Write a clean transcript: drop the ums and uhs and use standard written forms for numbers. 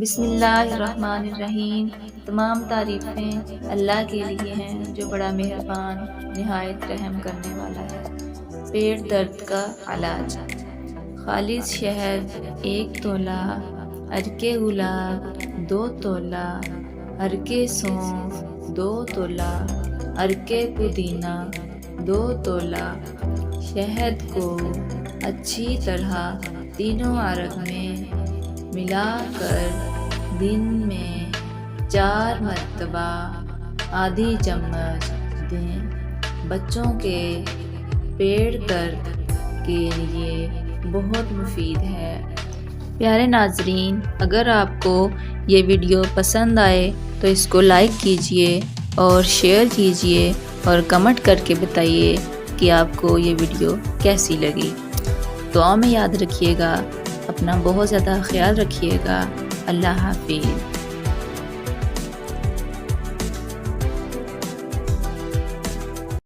بسم اللہ الرحمن الرحیم۔ تمام تعریفیں اللہ کے لیے ہیں جو بڑا مہربان نہایت رحم کرنے والا ہے۔ پیٹ درد کا علاج: خالص شہد 1 تولہ، عرق گلاب 2 تولہ، عرق سونف 2 تولہ، عرق پودینہ 2 تولہ۔ شہد کو اچھی طرح تینوں عرق میں ملا کر دن میں 4 مرتبہ آدھی چمچ دیں۔ بچوں کے پیٹ درد کے لیے بہت مفید ہے۔ پیارے ناظرین، اگر آپ کو یہ ویڈیو پسند آئے تو اس کو لائک کیجئے اور شیئر کیجئے اور کمنٹ کر کے بتائیے کہ آپ کو یہ ویڈیو کیسی لگی۔ دعا میں یاد رکھیے گا، اپنا بہت زیادہ خیال رکھیے گا۔ اللہ حافظ۔